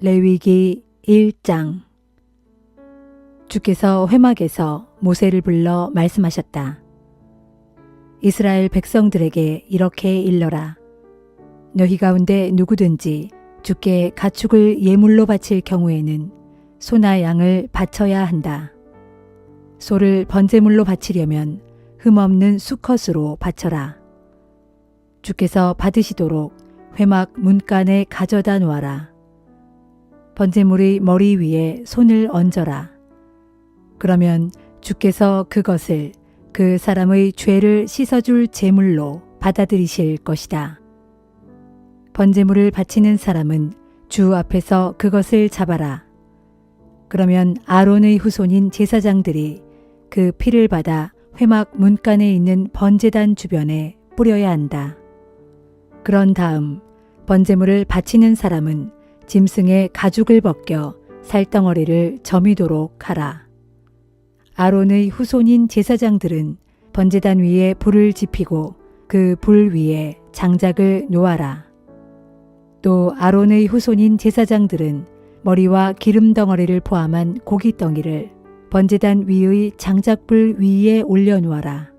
레위기 1장. 주께서 회막에서 모세를 불러 말씀하셨다. 이스라엘 백성들에게 이렇게 일러라. 너희 가운데 누구든지 주께 가축을 예물로 바칠 경우에는 소나 양을 바쳐야 한다. 소를 번제물로 바치려면 흠없는 수컷으로 바쳐라. 주께서 받으시도록 회막 문간에 가져다 놓아라. 번제물의 머리 위에 손을 얹어라. 그러면 주께서 그것을 그 사람의 죄를 씻어줄 제물로 받아들이실 것이다. 번제물을 바치는 사람은 주 앞에서 그것을 잡아라. 그러면 아론의 후손인 제사장들이 그 피를 받아 회막 문간에 있는 번제단 주변에 뿌려야 한다. 그런 다음 번제물을 바치는 사람은 짐승의 가죽을 벗겨 살덩어리를 저미도록 하라. 아론의 후손인 제사장들은 번제단 위에 불을 지피고 그 불 위에 장작을 놓아라. 또 아론의 후손인 제사장들은 머리와 기름 덩어리를 포함한 고기 덩이를 번제단 위의 장작불 위에 올려놓아라.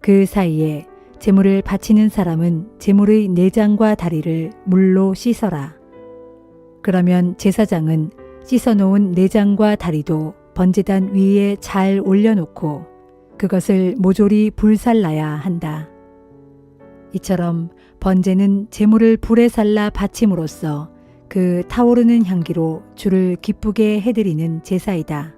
그 사이에 제물을 바치는 사람은 제물의 내장과 다리를 물로 씻어라. 그러면 제사장은 씻어놓은 내장과 다리도 번제단 위에 잘 올려놓고 그것을 모조리 불살라야 한다. 이처럼 번제는 제물을 불에 살라 바침으로써 그 타오르는 향기로 주를 기쁘게 해드리는 제사이다.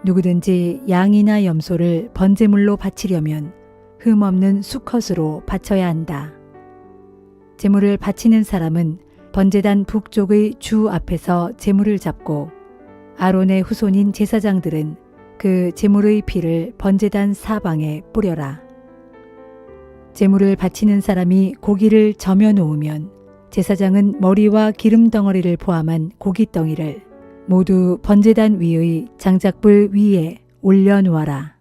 누구든지 양이나 염소를 번제물로 바치려면 흠없는 수컷으로 바쳐야 한다. 제물을 바치는 사람은 번제단 북쪽의 주 앞에서 제물을 잡고 아론의 후손인 제사장들은 그 제물의 피를 번제단 사방에 뿌려라. 제물을 바치는 사람이 고기를 저며 놓으면 제사장은 머리와 기름 덩어리를 포함한 고기 덩이를 모두 번제단 위의 장작불 위에 올려놓아라.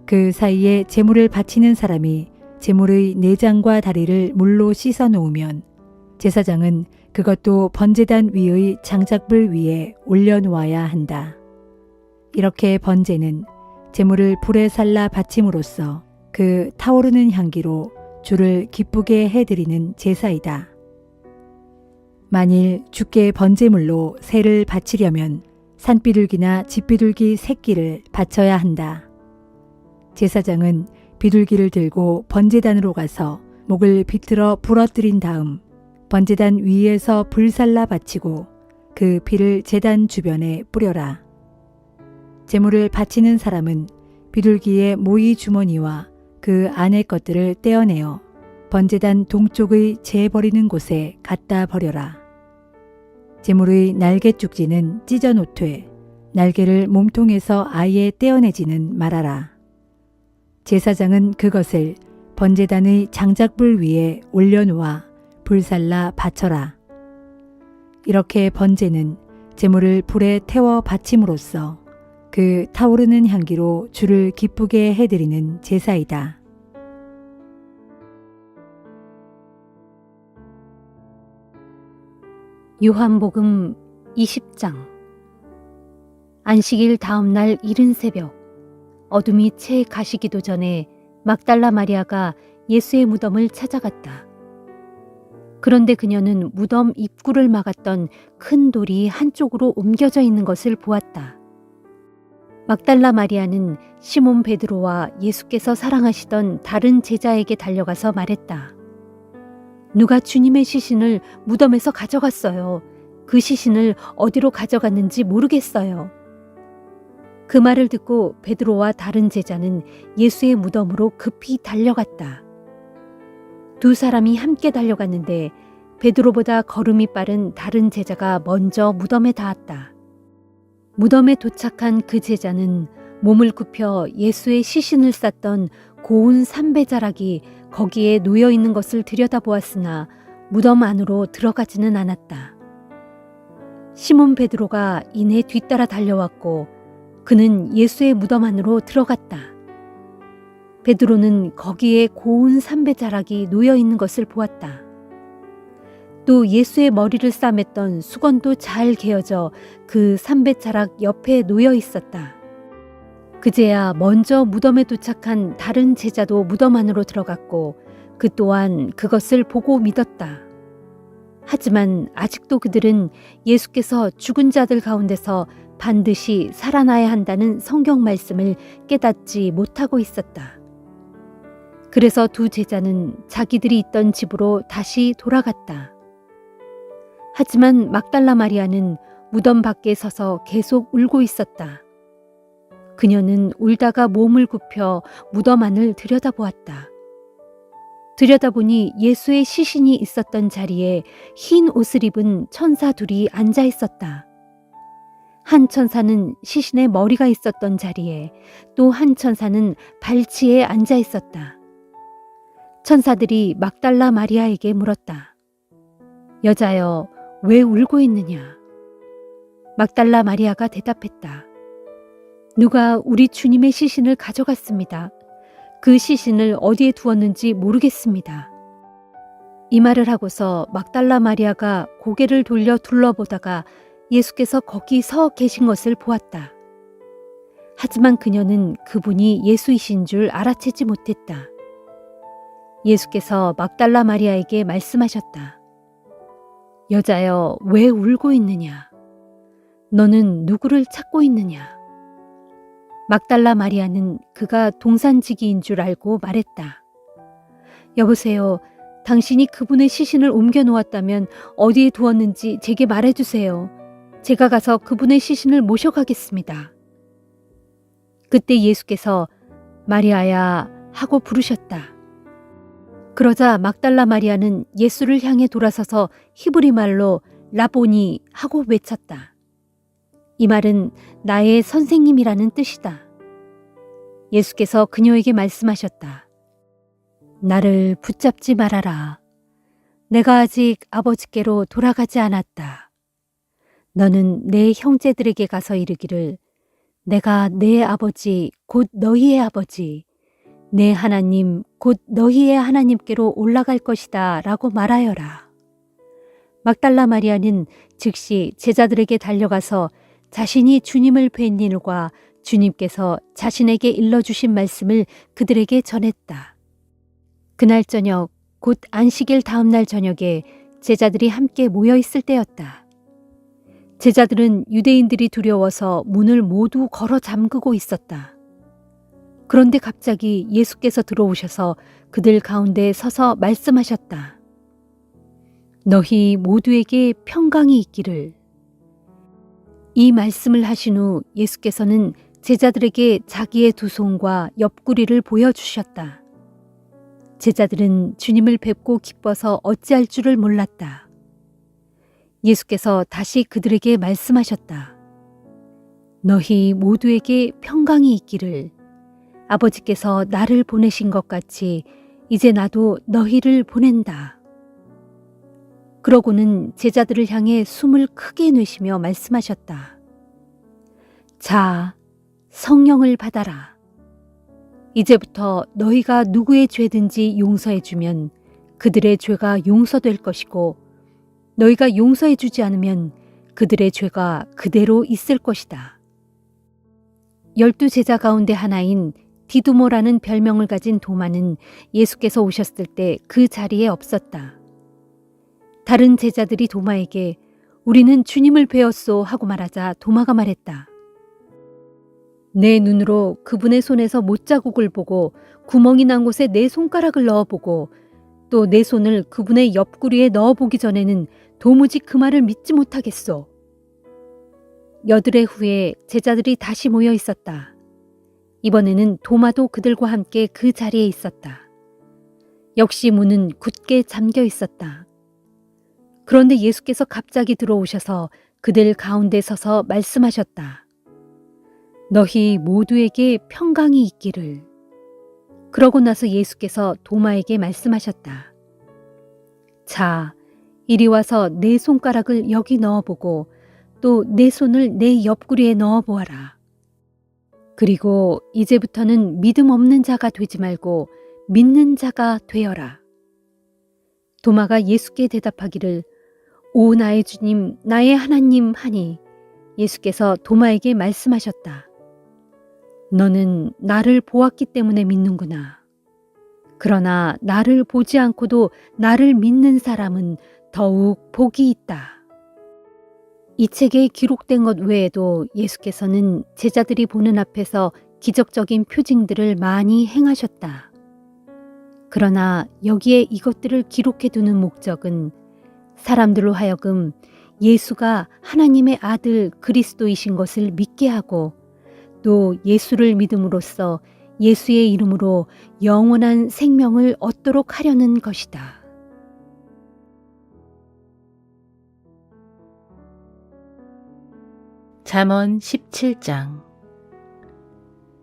그 사이에 제물을 바치는 사람이 제물의 내장과 다리를 물로 씻어 놓으면 제사장은 그것도 번제단 위의 장작불 위에 올려놓아야 한다. 이렇게 번제는 제물을 불에 살라 바침으로써 그 타오르는 향기로 주를 기쁘게 해드리는 제사이다. 만일 주께 번제물로 새를 바치려면 산비둘기나 집비둘기 새끼를 바쳐야 한다. 제사장은 비둘기를 들고 번제단으로 가서 목을 비틀어 부러뜨린 다음 번제단 위에서 불살라 바치고 그 피를 제단 주변에 뿌려라. 제물을 바치는 사람은 비둘기의 모이 주머니와 그 안의 것들을 떼어내어 번제단 동쪽의 재 버리는 곳에 갖다 버려라. 제물의 날개 쭉지는 찢어 놓되 날개를 몸통에서 아예 떼어내지는 말아라. 제사장은 그것을 번제단의 장작불 위에 올려놓아 불살라 바쳐라. 이렇게 번제는 제물을 불에 태워 바침으로써 그 타오르는 향기로 주를 기쁘게 해드리는 제사이다. 요한복음 20장. 안식일 다음 날 이른 새벽, 어둠이 채 가시기도 전에 막달라 마리아가 예수의 무덤을 찾아갔다. 그런데 그녀는 무덤 입구를 막았던 큰 돌이 한쪽으로 옮겨져 있는 것을 보았다. 막달라 마리아는 시몬 베드로와 예수께서 사랑하시던 다른 제자에게 달려가서 말했다. 누가 주님의 시신을 무덤에서 가져갔어요. 그 시신을 어디로 가져갔는지 모르겠어요. 그 말을 듣고 베드로와 다른 제자는 예수의 무덤으로 급히 달려갔다. 두 사람이 함께 달려갔는데 베드로보다 걸음이 빠른 다른 제자가 먼저 무덤에 닿았다. 무덤에 도착한 그 제자는 몸을 굽혀 예수의 시신을 쌌던 고운 삼배자락이 거기에 놓여 있는 것을 들여다보았으나 무덤 안으로 들어가지는 않았다. 시몬 베드로가 이내 뒤따라 달려왔고 그는 예수의 무덤 안으로 들어갔다. 베드로는 거기에 고운 삼배자락이 놓여 있는 것을 보았다. 또 예수의 머리를 싸맸던 수건도 잘 개어져 그 삼배자락 옆에 놓여 있었다. 그제야 먼저 무덤에 도착한 다른 제자도 무덤 안으로 들어갔고 그 또한 그것을 보고 믿었다. 하지만 아직도 그들은 예수께서 죽은 자들 가운데서 반드시 살아나야 한다는 성경 말씀을 깨닫지 못하고 있었다. 그래서 두 제자는 자기들이 있던 집으로 다시 돌아갔다. 하지만 막달라 마리아는 무덤 밖에 서서 계속 울고 있었다. 그녀는 울다가 몸을 굽혀 무덤 안을 들여다보았다. 들여다보니 예수의 시신이 있었던 자리에 흰 옷을 입은 천사 둘이 앉아 있었다. 한 천사는 시신의 머리가 있었던 자리에 또 한 천사는 발치에 앉아 있었다. 천사들이 막달라 마리아에게 물었다. 여자여, 왜 울고 있느냐? 막달라 마리아가 대답했다. 누가 우리 주님의 시신을 가져갔습니다. 그 시신을 어디에 두었는지 모르겠습니다. 이 말을 하고서 막달라 마리아가 고개를 돌려 둘러보다가 예수께서 거기 서 계신 것을 보았다. 하지만 그녀는 그분이 예수이신 줄 알아채지 못했다. 예수께서 막달라 마리아에게 말씀하셨다. 여자여, 왜 울고 있느냐? 너는 누구를 찾고 있느냐? 막달라 마리아는 그가 동산지기인 줄 알고 말했다. 여보세요. 당신이 그분의 시신을 옮겨 놓았다면 어디에 두었는지 제게 말해주세요. 제가 가서 그분의 시신을 모셔가겠습니다. 그때 예수께서 마리아야 하고 부르셨다. 그러자 막달라 마리아는 예수를 향해 돌아서서 히브리 말로 라보니 하고 외쳤다. 이 말은 나의 선생님이라는 뜻이다. 예수께서 그녀에게 말씀하셨다. 나를 붙잡지 말아라. 내가 아직 아버지께로 돌아가지 않았다. 너는 내 형제들에게 가서 이르기를 내가 내 아버지 곧 너희의 아버지 내 하나님 곧 너희의 하나님께로 올라갈 것이다 라고 말하여라. 막달라 마리아는 즉시 제자들에게 달려가서 자신이 주님을 뵌 일과 주님께서 자신에게 일러주신 말씀을 그들에게 전했다. 그날 저녁, 곧 안식일 다음 날 저녁에 제자들이 함께 모여 있을 때였다. 제자들은 유대인들이 두려워서 문을 모두 걸어 잠그고 있었다. 그런데 갑자기 예수께서 들어오셔서 그들 가운데 서서 말씀하셨다. 너희 모두에게 평강이 있기를. 이 말씀을 하신 후 예수께서는 제자들에게 자기의 두 손과 옆구리를 보여주셨다. 제자들은 주님을 뵙고 기뻐서 어찌할 줄을 몰랐다. 예수께서 다시 그들에게 말씀하셨다. 너희 모두에게 평강이 있기를. 아버지께서 나를 보내신 것 같이 이제 나도 너희를 보낸다. 그러고는 제자들을 향해 숨을 크게 내쉬며 말씀하셨다. 자, 성령을 받아라. 이제부터 너희가 누구의 죄든지 용서해주면 그들의 죄가 용서될 것이고 너희가 용서해주지 않으면 그들의 죄가 그대로 있을 것이다. 12 가운데 하나인 디두모라는 별명을 가진 도마는 예수께서 오셨을 때 그 자리에 없었다. 다른 제자들이 도마에게 우리는 주님을 뵈었소 하고 말하자 도마가 말했다. 내 눈으로 그분의 손에서 못자국을 보고 구멍이 난 곳에 내 손가락을 넣어보고 또 내 손을 그분의 옆구리에 넣어보기 전에는 도무지 그 말을 믿지 못하겠소. 여드레 후에 제자들이 다시 모여 있었다. 이번에는 도마도 그들과 함께 그 자리에 있었다. 역시 문은 굳게 잠겨 있었다. 그런데 예수께서 갑자기 들어오셔서 그들 가운데 서서 말씀하셨다. 너희 모두에게 평강이 있기를. 그러고 나서 예수께서 도마에게 말씀하셨다. 자, 이리 와서 내 손가락을 여기 넣어보고 또 내 손을 내 옆구리에 넣어보아라. 그리고 이제부터는 믿음 없는 자가 되지 말고 믿는 자가 되어라. 도마가 예수께 대답하기를 오 나의 주님, 나의 하나님 하니 예수께서 도마에게 말씀하셨다. 너는 나를 보았기 때문에 믿는구나. 그러나 나를 보지 않고도 나를 믿는 사람은 더욱 복이 있다. 이 책에 기록된 것 외에도 예수께서는 제자들이 보는 앞에서 기적적인 표징들을 많이 행하셨다. 그러나 여기에 이것들을 기록해 두는 목적은 사람들로 하여금 예수가 하나님의 아들 그리스도이신 것을 믿게 하고 또 예수를 믿음으로써 예수의 이름으로 영원한 생명을 얻도록 하려는 것이다. 잠언 17장.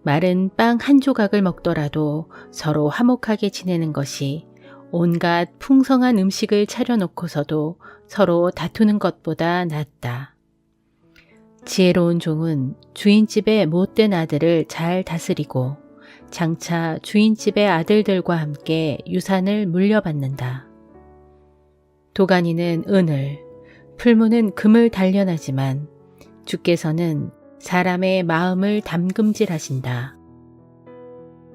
말은 빵 한 조각을 먹더라도 서로 화목하게 지내는 것이 온갖 풍성한 음식을 차려놓고서도 서로 다투는 것보다 낫다. 지혜로운 종은 주인집의 못된 아들을 잘 다스리고 장차 주인집의 아들들과 함께 유산을 물려받는다. 도가니는 은을, 풀무는 금을 단련하지만 주께서는 사람의 마음을 담금질하신다.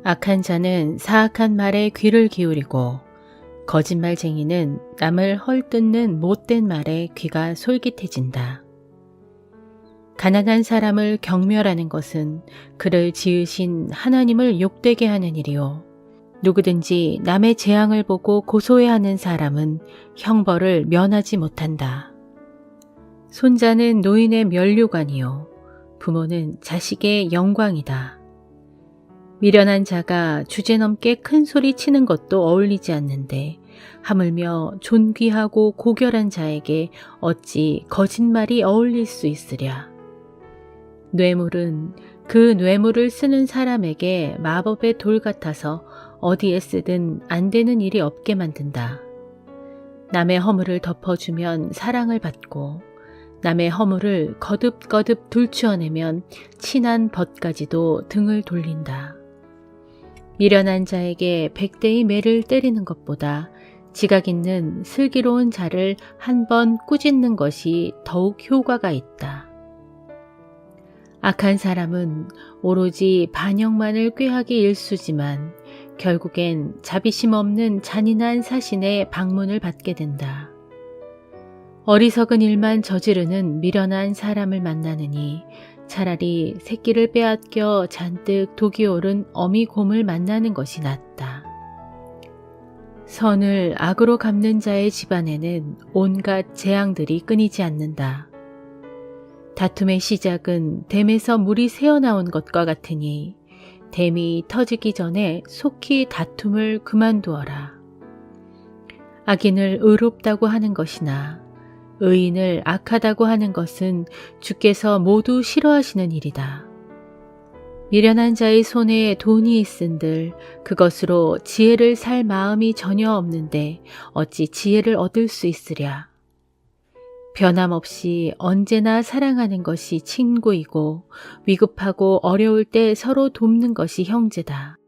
악한 자는 사악한 말에 귀를 기울이고 거짓말쟁이는 남을 헐뜯는 못된 말에 귀가 솔깃해진다. 가난한 사람을 경멸하는 것은 그를 지으신 하나님을 욕되게 하는 일이요. 누구든지 남의 재앙을 보고 고소해하는 사람은 형벌을 면하지 못한다. 손자는 노인의 면류관이요. 부모는 자식의 영광이다. 미련한 자가 주제넘게 큰 소리 치는 것도 어울리지 않는데 하물며 존귀하고 고결한 자에게 어찌 거짓말이 어울릴 수 있으랴. 뇌물은 그 뇌물을 쓰는 사람에게 마법의 돌 같아서 어디에 쓰든 안 되는 일이 없게 만든다. 남의 허물을 덮어주면 사랑을 받고 남의 허물을 거듭거듭 둘추어내면 친한 벗까지도 등을 돌린다. 미련한 자에게 100대의 매를 때리는 것보다 지각 있는 슬기로운 자를 한 번 꾸짖는 것이 더욱 효과가 있다. 악한 사람은 오로지 반역만을 꾀하기 일쑤지만 결국엔 자비심 없는 잔인한 사신의 방문을 받게 된다. 어리석은 일만 저지르는 미련한 사람을 만나느니 차라리 새끼를 빼앗겨 잔뜩 독이 오른 어미곰을 만나는 것이 낫다. 선을 악으로 갚는 자의 집안에는 온갖 재앙들이 끊이지 않는다. 다툼의 시작은 댐에서 물이 새어나온 것과 같으니 댐이 터지기 전에 속히 다툼을 그만두어라. 악인을 의롭다고 하는 것이나 의인을 악하다고 하는 것은 주께서 모두 싫어하시는 일이다. 미련한 자의 손에 돈이 있은들 그것으로 지혜를 살 마음이 전혀 없는데 어찌 지혜를 얻을 수 있으랴. 변함없이 언제나 사랑하는 것이 친구이고 위급하고 어려울 때 서로 돕는 것이 형제다.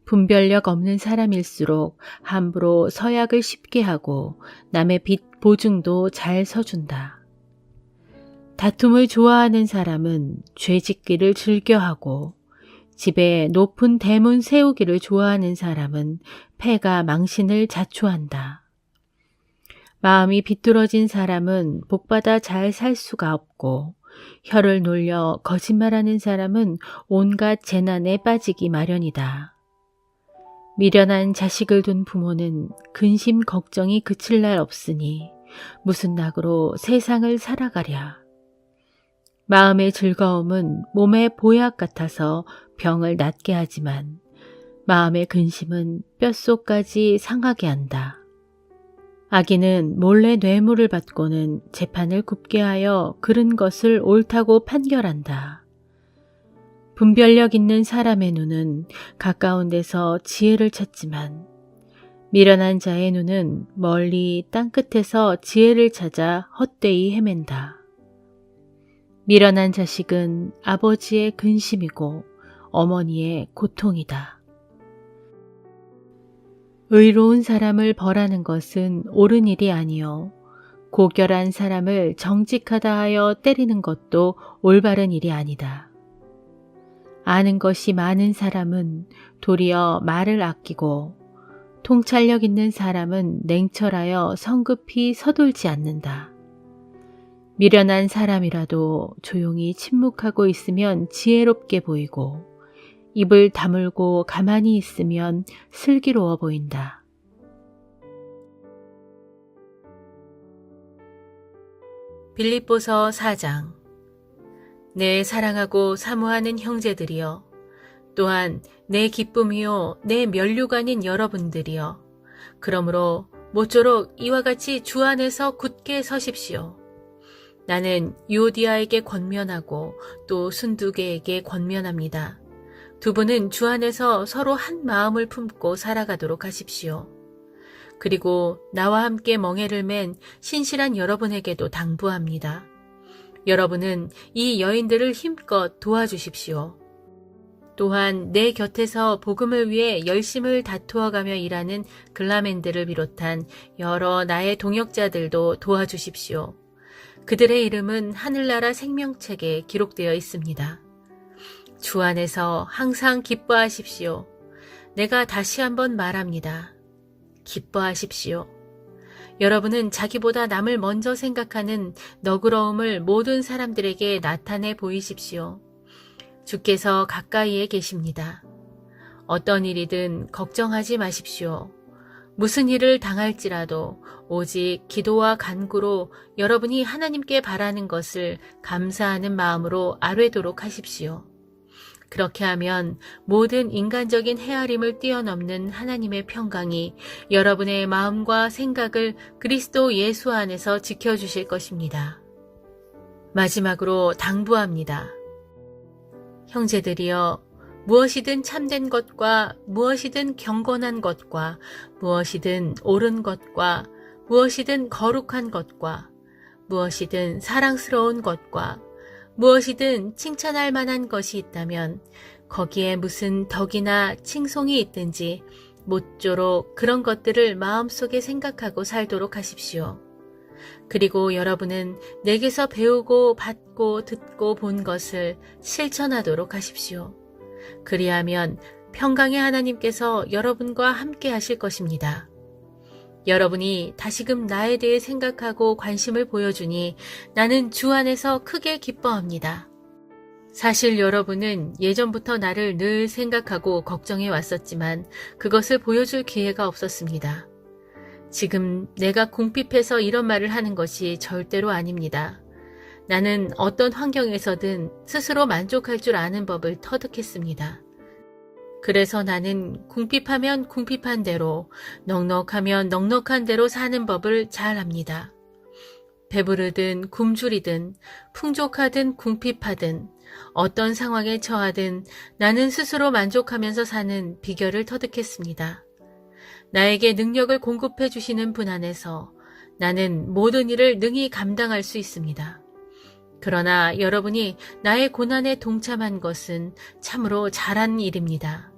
분별력 없는 사람일수록 함부로 서약을 쉽게 하고 남의 빚 보증도 잘 서준다. 다툼을 좋아하는 사람은 죄짓기를 즐겨하고 집에 높은 대문 세우기를 좋아하는 사람은 패가 망신을 자초한다. 마음이 비뚤어진 사람은 복받아 잘 살 수가 없고 혀를 놀려 거짓말하는 사람은 온갖 재난에 빠지기 마련이다. 미련한 자식을 둔 부모는 근심 걱정이 그칠 날 없으니 무슨 낙으로 세상을 살아가랴. 마음의 즐거움은 몸의 보약 같아서 병을 낫게 하지만 마음의 근심은 뼛속까지 상하게 한다. 악인은 몰래 뇌물을 받고는 재판을 굽게 하여 그른 것을 옳다고 판결한다. 분별력 있는 사람의 눈은 가까운 데서 지혜를 찾지만 미련한 자의 눈은 멀리 땅끝에서 지혜를 찾아 헛되이 헤맨다. 미련한 자식은 아버지의 근심이고 어머니의 고통이다. 의로운 사람을 벌하는 것은 옳은 일이 아니요 고결한 사람을 정직하다 하여 때리는 것도 올바른 일이 아니다. 아는 것이 많은 사람은 도리어 말을 아끼고 통찰력 있는 사람은 냉철하여 성급히 서둘지 않는다. 미련한 사람이라도 조용히 침묵하고 있으면 지혜롭게 보이고 입을 다물고 가만히 있으면 슬기로워 보인다. 빌립보서 4장. 내 사랑하고 사모하는 형제들이여, 또한 내 기쁨이요 내 면류가 아닌 여러분들이여, 그러므로 모쪼록 이와 같이 주 안에서 굳게 서십시오. 나는 유오디아에게 권면하고 또 순두개에게 권면합니다. 두 분은 주 안에서 서로 한 마음을 품고 살아가도록 하십시오. 그리고 나와 함께 멍에를 맨 신실한 여러분에게도 당부합니다. 여러분은 이 여인들을 힘껏 도와주십시오. 또한 내 곁에서 복음을 위해 열심을 다투어가며 일하는 글라멘들을 비롯한 여러 나의 동역자들도 도와주십시오. 그들의 이름은 하늘나라 생명책에 기록되어 있습니다. 주 안에서 항상 기뻐하십시오. 내가 다시 한번 말합니다. 기뻐하십시오. 여러분은 자기보다 남을 먼저 생각하는 너그러움을 모든 사람들에게 나타내 보이십시오. 주께서 가까이에 계십니다. 어떤 일이든 걱정하지 마십시오. 무슨 일을 당할지라도 오직 기도와 간구로 여러분이 하나님께 바라는 것을 감사하는 마음으로 아뢰도록 하십시오. 그렇게 하면 모든 인간적인 헤아림을 뛰어넘는 하나님의 평강이 여러분의 마음과 생각을 그리스도 예수 안에서 지켜주실 것입니다. 마지막으로 당부합니다. 형제들이여, 무엇이든 참된 것과 무엇이든 경건한 것과 무엇이든 옳은 것과 무엇이든 거룩한 것과 무엇이든 사랑스러운 것과 무엇이든 칭찬할 만한 것이 있다면 거기에 무슨 덕이나 칭송이 있든지 모쪼록 그런 것들을 마음속에 생각하고 살도록 하십시오. 그리고 여러분은 내게서 배우고 받고 듣고 본 것을 실천하도록 하십시오. 그리하면 평강의 하나님께서 여러분과 함께 하실 것입니다. 여러분이 다시금 나에 대해 생각하고 관심을 보여주니 나는 주 안에서 크게 기뻐합니다. 사실 여러분은 예전부터 나를 늘 생각하고 걱정해 왔었지만 그것을 보여줄 기회가 없었습니다. 지금 내가 궁핍해서 이런 말을 하는 것이 절대로 아닙니다. 나는 어떤 환경에서든 스스로 만족할 줄 아는 법을 터득했습니다. 그래서 나는 궁핍하면 궁핍한 대로, 넉넉하면 넉넉한 대로 사는 법을 잘 압니다. 배부르든 굶주리든 풍족하든 궁핍하든 어떤 상황에 처하든 나는 스스로 만족하면서 사는 비결을 터득했습니다. 나에게 능력을 공급해 주시는 분 안에서 나는 모든 일을 능히 감당할 수 있습니다. 그러나 여러분이 나의 고난에 동참한 것은 참으로 잘한 일입니다.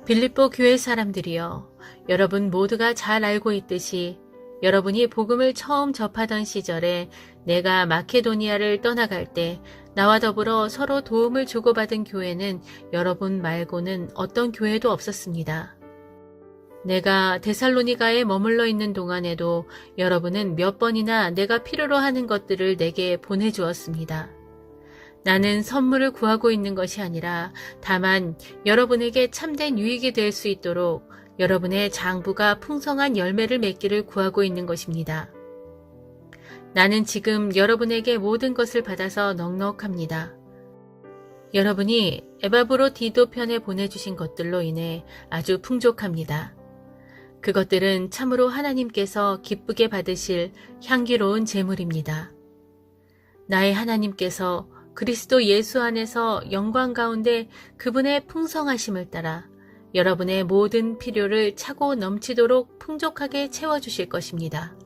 빌립보 교회 사람들이여, 여러분 모두가 잘 알고 있듯이 여러분이 복음을 처음 접하던 시절에 내가 마케도니아를 떠나갈 때 나와 더불어 서로 도움을 주고받은 교회는 여러분 말고는 어떤 교회도 없었습니다. 내가 데살로니가에 머물러 있는 동안에도 여러분은 몇 번이나 내가 필요로 하는 것들을 내게 보내주었습니다. 나는 선물을 구하고 있는 것이 아니라 다만 여러분에게 참된 유익이 될 수 있도록 여러분의 장부가 풍성한 열매를 맺기를 구하고 있는 것입니다. 나는 지금 여러분에게 모든 것을 받아서 넉넉합니다. 여러분이 에바브로디도 편에 보내주신 것들로 인해 아주 풍족합니다. 그것들은 참으로 하나님께서 기쁘게 받으실 향기로운 제물입니다. 나의 하나님께서 그리스도 예수 안에서 영광 가운데 그분의 풍성하심을 따라 여러분의 모든 필요를 차고 넘치도록 풍족하게 채워주실 것입니다.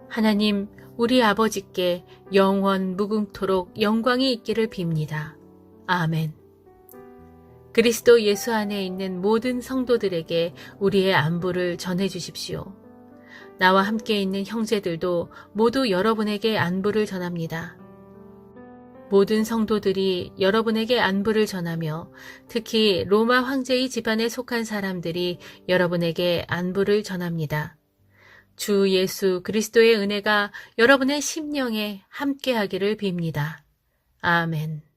하나님, 우리 아버지께 영원 무궁토록 영광이 있기를 빕니다. 아멘. 그리스도 예수 안에 있는 모든 성도들에게 우리의 안부를 전해 주십시오. 나와 함께 있는 형제들도 모두 여러분에게 안부를 전합니다. 모든 성도들이 여러분에게 안부를 전하며 특히 로마 황제의 집안에 속한 사람들이 여러분에게 안부를 전합니다. 주 예수 그리스도의 은혜가 여러분의 심령에 함께하기를 빕니다. 아멘.